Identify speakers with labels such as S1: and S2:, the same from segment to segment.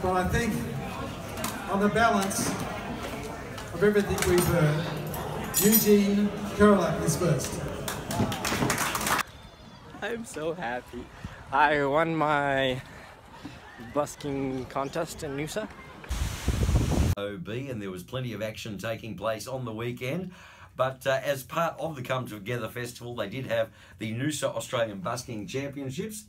S1: But I think on the balance of everything we've heard, Eugene Kurlak is first.
S2: I'm so happy. I won my busking contest in Noosa.
S3: OB, and there was plenty of action taking place on the weekend. But as part of the Come Together Festival, they did have the Noosa Australian Busking Championships.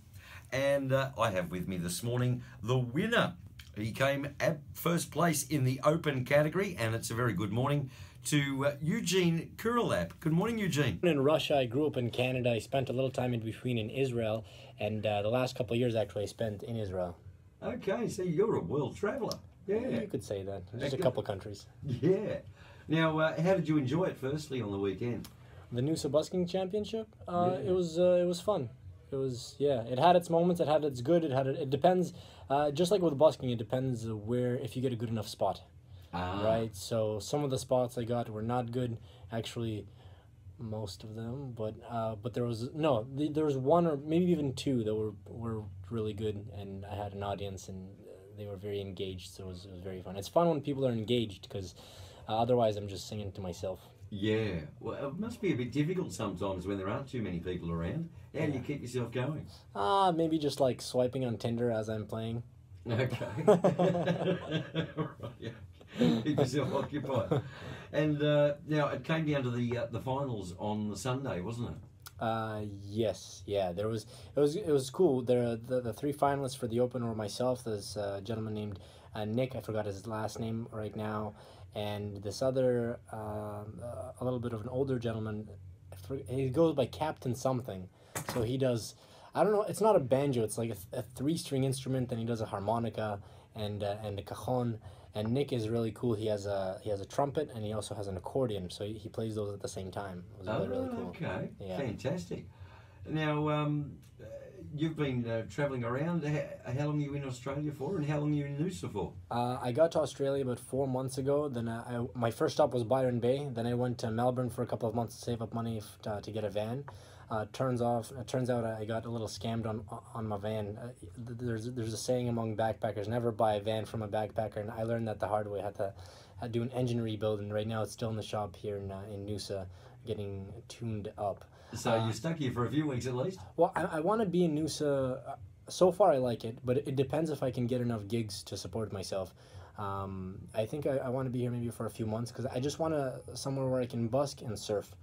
S3: And I have with me this morning the winner. He came at first place in the open category, and it's a very good morning to Eugene Kurlak. Good morning, Eugene.
S2: In Russia, I grew up in Canada. I spent a little time in between in Israel, and the last couple of years actually I spent in Israel.
S3: Okay, so you're a world traveller. Yeah.
S2: You could say that. Just a couple of countries.
S3: Yeah. Now, how did you enjoy it firstly on the weekend?
S2: The Noosa Busking Championship? It was fun. It was, yeah, it had its moments, it had its good, it depends, just like with busking, it depends if you get a good enough spot, right? So some of the spots I got were not good, actually, most of them, but there was one or maybe even two that were really good, and I had an audience, and they were very engaged, so it was very fun. It's fun when people are engaged, because otherwise I'm just singing to myself.
S3: Yeah, well, it must be a bit difficult sometimes when there aren't too many people around. How do you keep yourself going?
S2: Maybe just like swiping on Tinder as I'm playing.
S3: Okay. Right, yeah. Keep yourself occupied. And now it came down to the finals on the Sunday, wasn't it?
S2: Yes, yeah. It was cool. The three finalists for the Open were myself. There's a gentleman named Nick. I forgot his last name right now. And this other, a little bit of an older gentleman, he goes by Captain something. So he does, I don't know, it's not a banjo, it's like a three-string instrument, and he does a harmonica and a cajon. And Nick is really cool. He has a trumpet, and he also has an accordion, so he plays those at the same time. It was really cool.
S3: Okay,
S2: yeah.
S3: Fantastic. Now, you've been travelling around. How long are you in Australia for, and how long are you in Noosa for?
S2: I got to Australia about 4 months ago. Then my first stop was Byron Bay. Then I went to Melbourne for a couple of months to save up money to get a van. Turns out I got a little scammed on my van. There's a saying among backpackers: never buy a van from a backpacker, and I learned that the hard way. I had to do an engine rebuild, and right now it's still in the shop here in Noosa, getting tuned up.
S3: So you're stuck here for a few weeks at least?
S2: Well, I want to be in Noosa. So far I like it, but it depends if I can get enough gigs to support myself. I think I want to be here maybe for a few months, because I just want somewhere where I can busk and surf.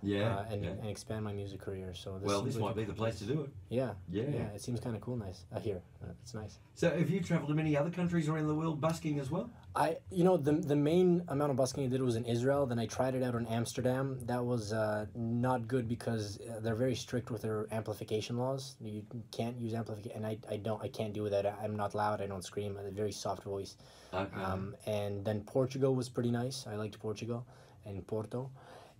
S3: Yeah,
S2: and expand my music career. So
S3: this might be the place to do it.
S2: Yeah. It seems kind of cool, nice here. It's nice.
S3: So, have you travelled to many other countries around the world busking as well?
S2: The main amount of busking I did was in Israel. Then I tried it out in Amsterdam. That was not good because they're very strict with their amplification laws. You can't use amplification, and I can't do that. I'm not loud. I don't scream. I have a very soft voice.
S3: Okay.
S2: And then Portugal was pretty nice. I liked Portugal and Porto.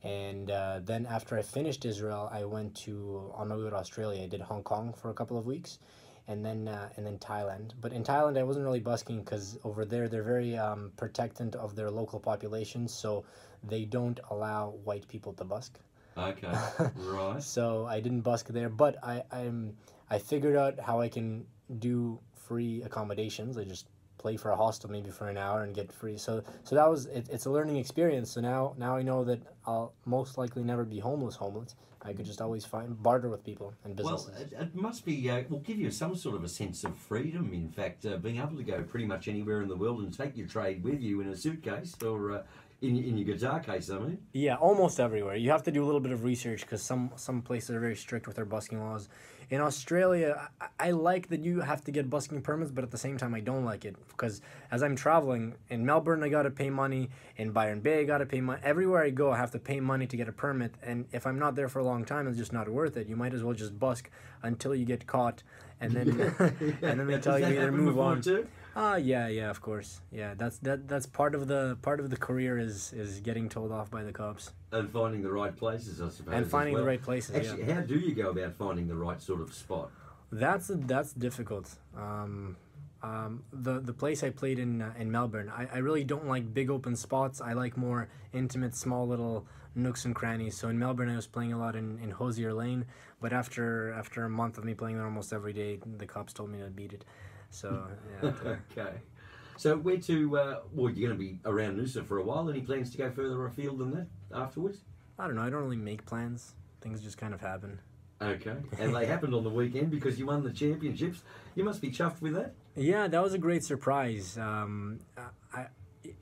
S2: And then after I finished Israel, I went on my way to Australia. I did Hong Kong for a couple of weeks, and then Thailand. But in Thailand, I wasn't really busking because over there they're very protectant of their local population, so they don't allow white people to busk.
S3: Okay, right.
S2: So I didn't busk there, but I figured out how I can do free accommodations. I just play for a hostel maybe for an hour and get free. So that was it's a learning experience. So now I know that I'll most likely never be homeless. I could just always barter with people and businesses.
S3: Well, it must be will give you some sort of a sense of freedom. In fact, being able to go pretty much anywhere in the world and take your trade with you in a suitcase or in your guitar case, I mean.
S2: Yeah, almost everywhere. You have to do a little bit of research because some places are very strict with their busking laws. In Australia, I like that you have to get busking permits, but at the same time, I don't like it because as I'm traveling, in Melbourne, I got to pay money. In Byron Bay, I got to pay money. Everywhere I go, I have to pay money to get a permit, and if I'm not there for a long time, it's just not worth it. You might as well just busk until you get caught, and then and then they tell you to either move on.
S3: Too?
S2: Yeah, of course. Yeah, that's part of the career is getting told off by the cops.
S3: And finding the right places, I suppose.
S2: And finding the right places.
S3: Actually, how do you go about finding the right sort of spot?
S2: That's difficult. The place I played in Melbourne, I really don't like big open spots. I like more intimate, small little nooks and crannies. So in Melbourne, I was playing a lot in Hosier Lane, but after a month of me playing there almost every day, the cops told me to beat it. So yeah.
S3: Okay. So where to, well, you're going to be around Noosa for a while. Any plans to go further afield than that afterwards?
S2: I don't know. I don't really make plans. Things just kind of happen.
S3: Okay. And they happened on the weekend because you won the championships. You must be chuffed with that?
S2: Yeah, that was a great surprise.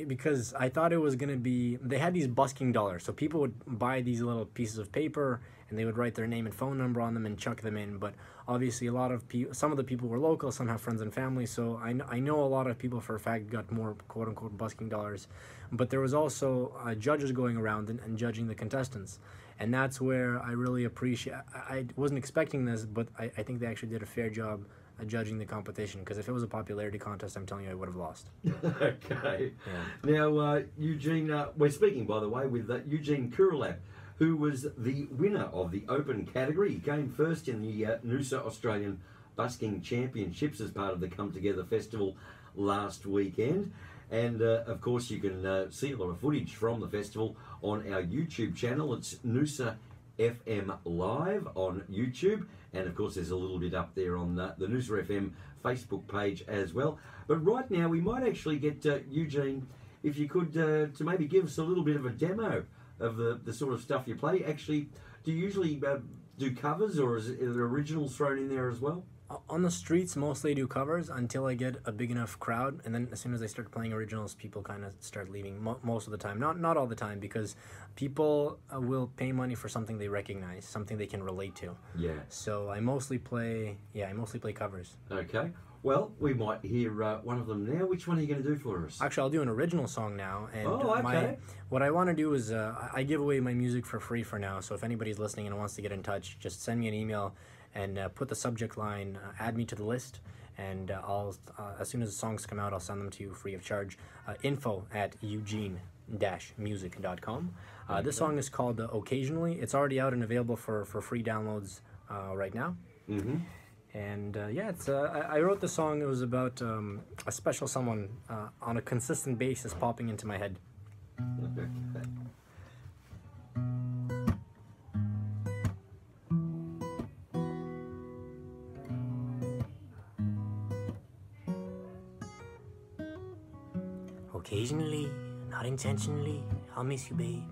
S2: Because I thought it was going to be... They had these busking dollars. So people would buy these little pieces of paper and they would write their name and phone number on them and chuck them in. But obviously a lot of people... Some of the people were local, some have friends and family. So I know a lot of people for a fact got more quote-unquote busking dollars. But there was also judges going around and judging the contestants. And that's where I really appreciate... I wasn't expecting this, but I think they actually did a fair job judging the competition, because if it was a popularity contest, I'm telling you, I would have lost.
S3: Okay.
S2: Yeah.
S3: Now, Eugene, we're speaking, by the way, with Eugene Kuralap, who was the winner of the open category. He came first in the Noosa Australian Busking Championships as part of the Come Together Festival last weekend. And, of course, you can see a lot of footage from the festival on our YouTube channel. It's Noosa FM Live on YouTube. And, of course, there's a little bit up there on the Noosa FM Facebook page as well. But right now, we might actually get Eugene, if you could, to maybe give us a little bit of a demo of the sort of stuff you play. Actually, do you usually do covers, or is there originals thrown in there as well?
S2: On the streets, mostly I do covers until I get a big enough crowd, and then as soon as I start playing originals, people kind of start leaving most of the time. Not all the time, because people will pay money for something they recognize, something they can relate to.
S3: Yeah.
S2: So I mostly play covers.
S3: Okay. Well, we might hear one of them now. Which one are you going to do for us?
S2: Actually, I'll do an original song now. And
S3: okay.
S2: What I want to do is I give away my music for free for now. So if anybody's listening and wants to get in touch, just send me an email and put the subject line, add me to the list, and I'll as soon as the songs come out, I'll send them to you free of charge. info@eugene-music.com. This song is called Occasionally. It's already out and available for free downloads right now. Mm-hmm. And yeah, it's I wrote the song. It was about a special someone on a consistent basis popping into my head. Occasionally, not intentionally, I'll miss you, babe.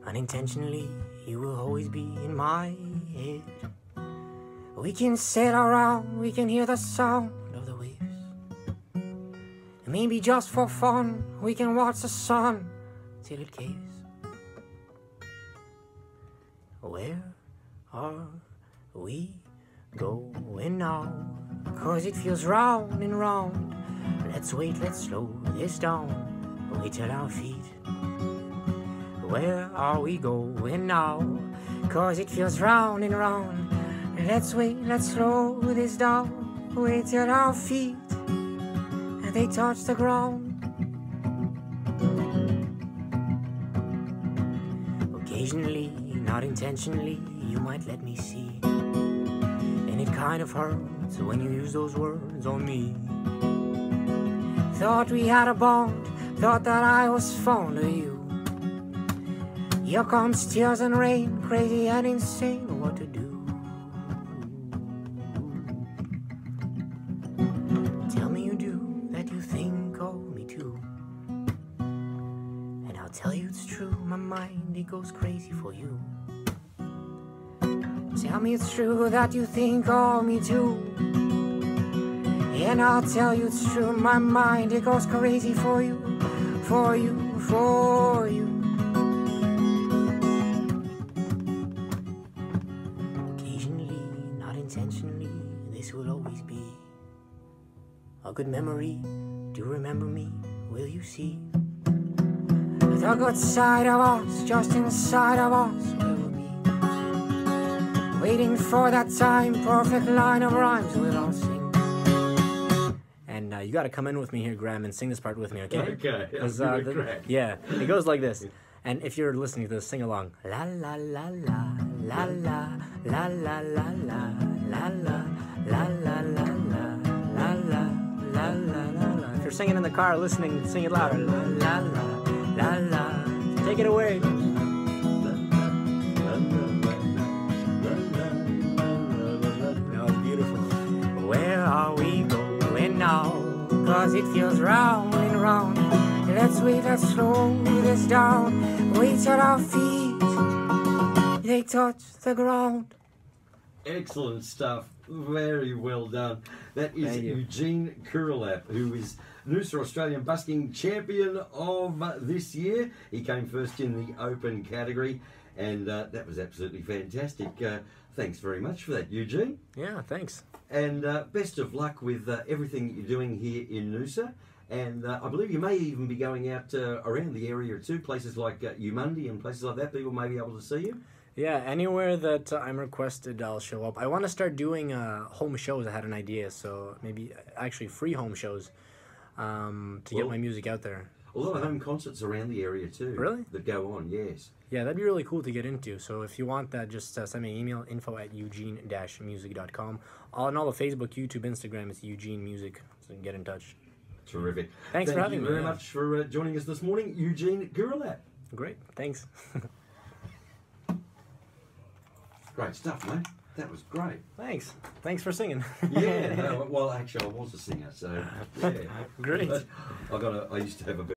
S2: Unintentionally, you will always be in my head. We can sit around, we can hear the sound of the waves. Maybe just for fun, we can watch the sun till it caves. Where are we going now? 'Cause it feels round and round. Let's wait, let's slow this down. Wait till our feet. Where are we going now? 'Cause it feels round and round. Let's wait, let's slow this down. Wait till our feet and they touch the ground. Occasionally, not intentionally, you might let me see. And it kind of hurts when you use those words on me. Thought we had a bond, thought that I was fond of you. Here comes tears and rain, crazy and insane, what to do? Tell me you do, that you think of me too. And I'll tell you it's true, my mind, it goes crazy for you. Tell me it's true that you think of me too. And I'll tell you it's true, my mind, it goes crazy for you, for you, for you. Occasionally, not intentionally, this will always be a good memory. Do remember me, will you see? The good side of us, just inside of us, we'll be waiting for that time, perfect line of rhymes we'll all sing. And you got to come in with me here, Graham, and sing this part with me, okay?
S3: Okay,
S2: yeah, it goes like this. And if you're listening to this, sing along. La la la la la la la la la la la la la la la la la la la la. If you're singing in the car, listening, sing it louder. La la la la la. Take it away. That was beautiful. Where are we going now?
S4: 'cause it feels round and round. Let's wait, let's slow this down. Wait till our feet, they touch the ground.
S3: Excellent stuff. Very well done. That is
S2: Thank you.
S3: Eugene Kurelap, who is Noosa Australian Busking Champion of this year. He came first in the open category, and that was absolutely fantastic. Thanks very much for that, Eugene.
S2: Yeah, thanks.
S3: And best of luck with everything that you're doing here in Noosa. And I believe you may even be going out around the area too, places like Umundi and places like that. People may be able to see you.
S2: Yeah, anywhere that I'm requested, I'll show up. I want to start doing home shows. I had an idea, so maybe actually free home shows to get my music out there.
S3: A lot of home concerts around the area too.
S2: Really?
S3: That go on, yes.
S2: Yeah, that'd be really cool to get into. So if you want that, just send me an email, info@eugene-music.com. On all the Facebook, YouTube, Instagram, it's Eugene Music. So get in touch.
S3: Terrific.
S2: Thanks for having
S3: me.
S2: me.
S3: Thank you very much for joining us this morning, Eugene Kurelap.
S2: Great, thanks.
S3: Great stuff, mate. That was great.
S2: Thanks. Thanks for singing.
S3: Yeah. No, well, actually, I was a singer, so yeah.
S2: Great.
S3: I used to have a bit.